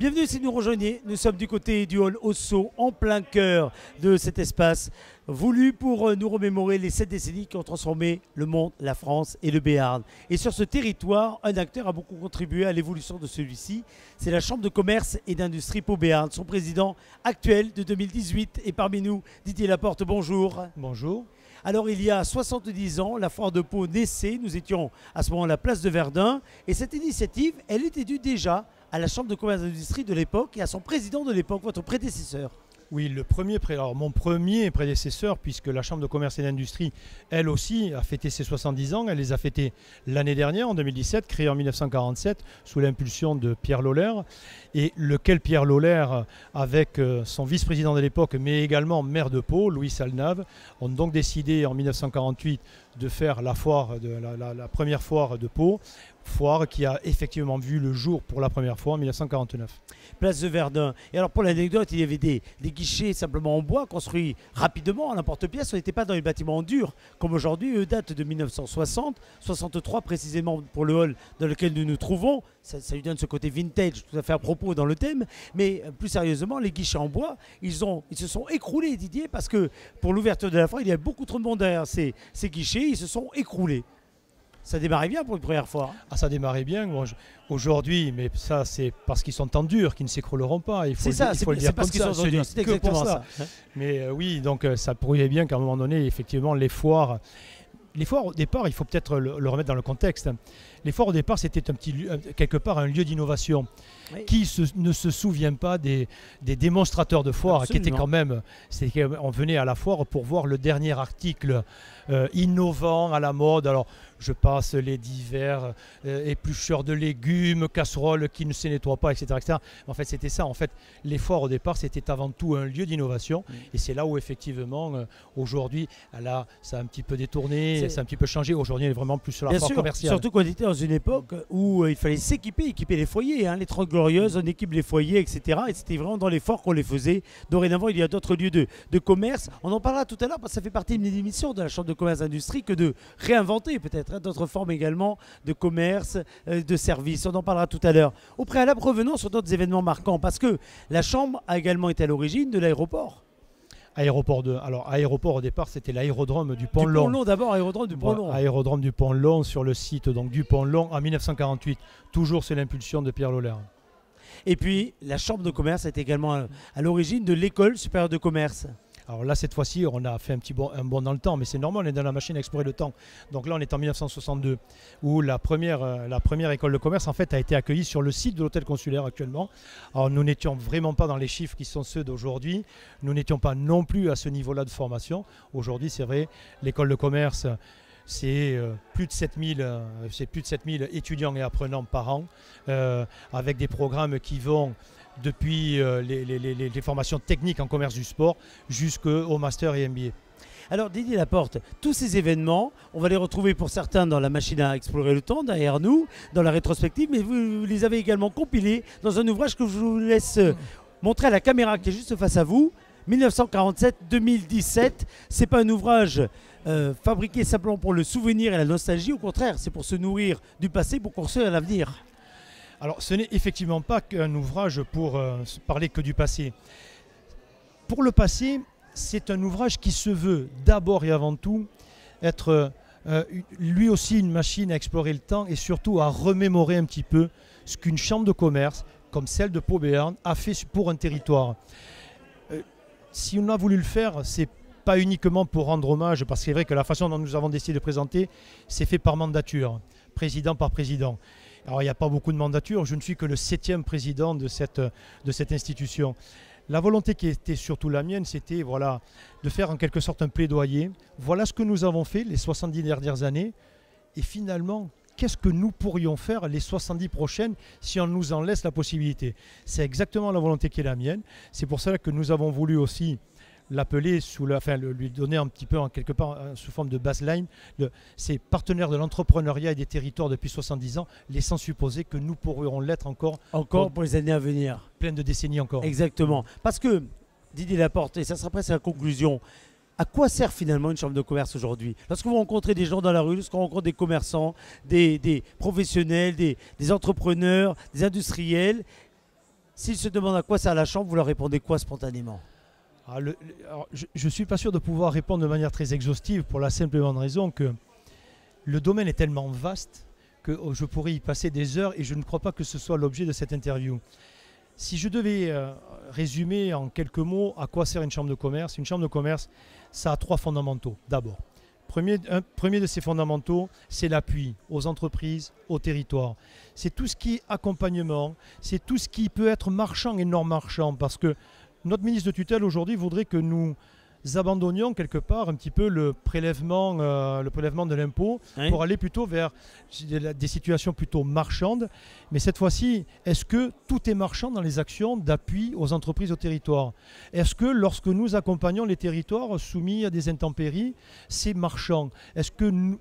Bienvenue si vous nous rejoignez. Nous sommes du côté du hall Osso, en plein cœur de cet espace, voulu pour nous remémorer les 7 décennies qui ont transformé le monde, la France et le Béarn. Et sur ce territoire, un acteur a beaucoup contribué à l'évolution de celui-ci. C'est la Chambre de commerce et d'industrie Pau Béarn. Son président actuel de 2018 est parmi nous, Didier Laporte. Bonjour. Bonjour. Alors il y a 70 ans, la foire de Pau naissait. Nous étions à ce moment à la place de Verdun. Et cette initiative, elle était due déjà à la Chambre de commerce et d'industrie de l'époque et à son président de l'époque, votre prédécesseur. Oui, alors mon premier prédécesseur, puisque la Chambre de commerce et d'industrie, elle aussi, a fêté ses 70 ans. Elle les a fêtés l'année dernière, en 2017, créée en 1947, sous l'impulsion de Pierre Lollaert. Et lequel Pierre Lollaert, avec son vice-président de l'époque, mais également maire de Pau, Louis Salnave, ont donc décidé en 1948 de faire la première foire de Pau, foire qui a effectivement vu le jour pour la première fois en 1949. Place de Verdun. Et alors pour l'anecdote, il y avait des guichets simplement en bois construits rapidement à l'emporte-pièce. On n'était pas dans les bâtiments en dur comme aujourd'hui. Eux datent de 1960, 63 précisément pour le hall dans lequel nous nous trouvons. Ça lui donne ce côté vintage tout à fait à propos dans le thème. Mais plus sérieusement, les guichets en bois, ils se sont écroulés, Didier, parce que pour l'ouverture de la foire, il y a beaucoup trop de monde derrière ces guichets. Ils se sont écroulés. Ça démarrait bien pour une première fois. Ah, ça démarrait bien. Bon, aujourd'hui, mais ça, c'est parce qu'ils sont en dur qu'ils ne s'écrouleront pas. C'est ça, c'est parce qu'ils sont en dur. C'est exactement ça. Mais oui, donc ça prouvait bien qu'à un moment donné, effectivement, les foires au départ, il faut peut-être le remettre dans le contexte. Les foires au départ, c'était quelque part un lieu d'innovation. Oui. Qui ne se souvient pas des démonstrateurs de foire qui étaient quand même, on venait à la foire pour voir le dernier article innovant à la mode. Alors je passe les divers éplucheurs de légumes, casseroles qui ne se nettoient pas, etc., etc. En fait, c'était ça. En fait, les foires au départ, c'était avant tout un lieu d'innovation. Et c'est là où effectivement, aujourd'hui, ça a un petit peu détourné, ça a un petit peu changé. Aujourd'hui, on est vraiment plus sur la foire commerciale. Surtout qu'on était dans une époque où il fallait s'équiper les foyers, hein, les 30 Glorieuses, on équipe les foyers, etc. Et c'était vraiment dans les foires qu'on les faisait. Dorénavant, il y a d'autres lieux de commerce. On en parlera tout à l'heure parce que ça fait partie d'une émission de la Chambre de commerce et d'industrie que de réinventer peut-être d'autres formes également de commerce, de services. On en parlera tout à l'heure. Au préalable, revenons sur d'autres événements marquants parce que la Chambre a également été à l'origine de l'aéroport. Aéroport au départ, c'était l'aérodrome du Pont-Long. Du Pont-Long d'abord, aérodrome du Pont-Long. Aérodrome du Pont-Long sur le site donc, du Pont-Long en 1948. Toujours c'est l'impulsion de Pierre Lollaert. Et puis, la Chambre de commerce est également à l'origine de l'École supérieure de commerce. Alors là, cette fois-ci, on a fait un bond dans le temps, mais c'est normal, on est dans la machine à explorer le temps. Donc là, on est en 1962, où la première école de commerce, en fait, a été accueillie sur le site de l'hôtel consulaire actuellement. Alors nous n'étions vraiment pas dans les chiffres qui sont ceux d'aujourd'hui. Nous n'étions pas non plus à ce niveau-là de formation. Aujourd'hui, c'est vrai, l'école de commerce, c'est plus de 7000 étudiants et apprenants par an, avec des programmes qui vont depuis les formations techniques en commerce du sport jusqu'au master et MBA. Alors Didier Laporte, tous ces événements, on va les retrouver pour certains dans la machine à explorer le temps, derrière nous, dans la rétrospective, mais vous les avez également compilés dans un ouvrage que je vous laisse montrer à la caméra qui est juste face à vous, 1947-2017. C'est pas un ouvrage fabriqué simplement pour le souvenir et la nostalgie, au contraire, c'est pour se nourrir du passé, pour construire l'avenir. Alors, ce n'est effectivement pas qu'un ouvrage pour parler que du passé. Pour le passé, c'est un ouvrage qui se veut d'abord et avant tout être lui aussi une machine à explorer le temps et surtout à remémorer un petit peu ce qu'une chambre de commerce, comme celle de Pau Béarn, a fait pour un territoire. Si on a voulu le faire, c'est pas uniquement pour rendre hommage, parce que c'est vrai que la façon dont nous avons décidé de présenter, c'est fait par mandature, président par président. Alors il n'y a pas beaucoup de mandatures, je ne suis que le 7e président de cette institution. La volonté qui était surtout la mienne, c'était de faire en quelque sorte un plaidoyer. Voilà ce que nous avons fait les 70 dernières années. Et finalement, qu'est-ce que nous pourrions faire les 70 prochaines si on nous en laisse la possibilité? C'est exactement la volonté qui est la mienne. C'est pour cela que nous avons voulu aussi l'appeler, lui donner un petit peu en quelque part sous forme de baseline, ces partenaires de l'entrepreneuriat et des territoires depuis 70 ans, laissant supposer que nous pourrions l'être encore pour les années à venir. Plein de décennies encore. Exactement. Parce que, Didier Laporte, et ça sera presque la conclusion, à quoi sert finalement une chambre de commerce aujourd'hui? Lorsque vous rencontrez des gens dans la rue, lorsqu'on rencontre des commerçants, des professionnels, des entrepreneurs, des industriels, S'ils se demandent à quoi sert la chambre, vous leur répondez quoi spontanément? Alors, je ne suis pas sûr de pouvoir répondre de manière très exhaustive pour la simple et bonne raison que le domaine est tellement vaste que je pourrais y passer des heures et je ne crois pas que ce soit l'objet de cette interview. Si je devais résumer en quelques mots à quoi sert une chambre de commerce, ça a 3 fondamentaux. D'abord, premier de ces fondamentaux, c'est l'appui aux entreprises, aux territoires. C'est tout ce qui est accompagnement, c'est tout ce qui peut être marchand et non marchand, parce que notre ministre de tutelle aujourd'hui voudrait que nous abandonnions quelque part un petit peu le prélèvement de l'impôt pour aller plutôt vers des situations plutôt marchandes. Mais cette fois-ci, est-ce que tout est marchand dans les actions d'appui aux entreprises, aux territoires? Est-ce que lorsque nous accompagnons les territoires soumis à des intempéries, c'est marchand? Est-ce que nous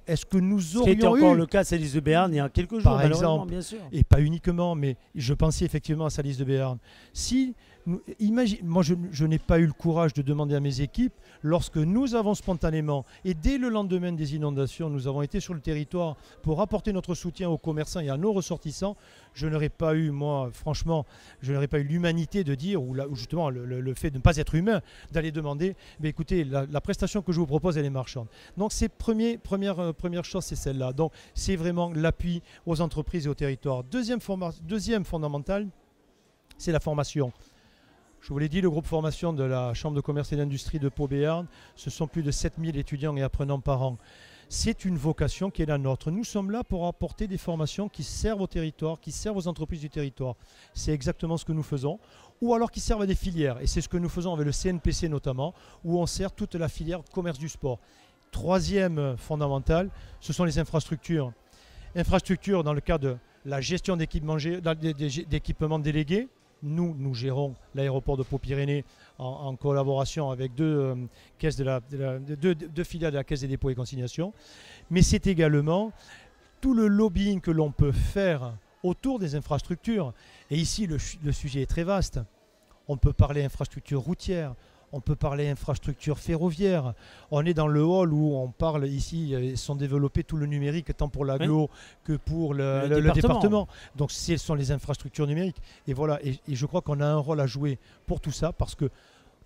aurions C'était encore le cas à Salis de Béarn il y a quelques jours, par exemple, bien sûr. Et pas uniquement, mais je pensais effectivement à Salis de Béarn. Si moi, je n'ai pas eu le courage de demander à mes équipes, lorsque nous avons spontanément, et dès le lendemain des inondations, nous avons été sur le territoire pour apporter notre soutien aux commerçants et à nos ressortissants, je n'aurais pas eu, moi, franchement, je n'aurais pas eu l'humanité de dire, ou justement le fait de ne pas être humain, d'aller demander, mais écoutez, la prestation que je vous propose, elle est marchande. Donc, première chose, c'est celle-là. Donc, c'est vraiment l'appui aux entreprises et aux territoires. Deuxième fondamental, c'est la formation. Je vous l'ai dit, le groupe formation de la Chambre de commerce et d'industrie de Pau-Béarn, ce sont plus de 7000 étudiants et apprenants par an. C'est une vocation qui est la nôtre. Nous sommes là pour apporter des formations qui servent au territoire, qui servent aux entreprises du territoire. C'est exactement ce que nous faisons. Ou alors qui servent à des filières. Et c'est ce que nous faisons avec le CNPC notamment, où on sert toute la filière commerce du sport. Troisième fondamental, ce sont les infrastructures. Infrastructures dans le cadre de la gestion d'équipements délégués. Nous gérons l'aéroport de Pau-Pyrénées en collaboration avec deux filiales de la Caisse des dépôts et consignations. Mais c'est également tout le lobbying que l'on peut faire autour des infrastructures. Et ici, le sujet est très vaste. On peut parler infrastructures routières, on peut parler infrastructures ferroviaires. On est dans le hall où on parle ici, sont développés tout le numérique, tant pour l'agglo que pour le département. Donc ce sont les infrastructures numériques. Et voilà, et je crois qu'on a un rôle à jouer pour tout ça, parce que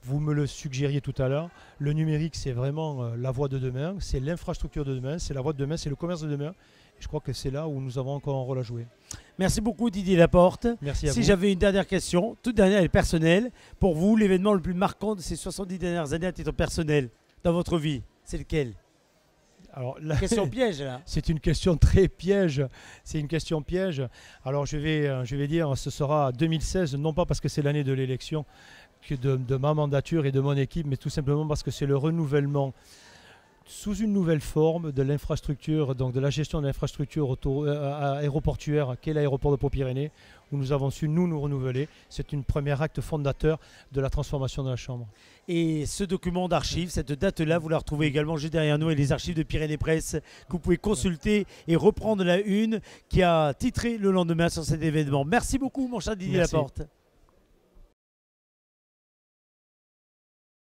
vous me le suggériez tout à l'heure, le numérique c'est vraiment la voie de demain, c'est l'infrastructure de demain, c'est la voie de demain, c'est le commerce de demain. Je crois que c'est là où nous avons encore un rôle à jouer. Merci beaucoup Didier Laporte. Merci à vous. Si j'avais une dernière question, toute dernière et personnelle, pour vous, l'événement le plus marquant de ces 70 dernières années à titre personnel dans votre vie, c'est lequel? Alors, question piège là. C'est une question très piège. C'est une question piège. Alors je vais dire, ce sera 2016, non pas parce que c'est l'année de l'élection de ma mandature et de mon équipe, mais tout simplement parce que c'est le renouvellement sous une nouvelle forme de l'infrastructure, donc de la gestion de l'infrastructure aéroportuaire qu'est l'aéroport de Pau-Pyrénées, où nous avons su nous renouveler. C'est une première acte fondateur de la transformation de la Chambre. Et ce document d'archives, cette date-là, vous la retrouvez également juste derrière nous et les archives de Pyrénées Presse que vous pouvez consulter et reprendre la une qui a titré le lendemain sur cet événement. Merci beaucoup mon cher Didier Laporte.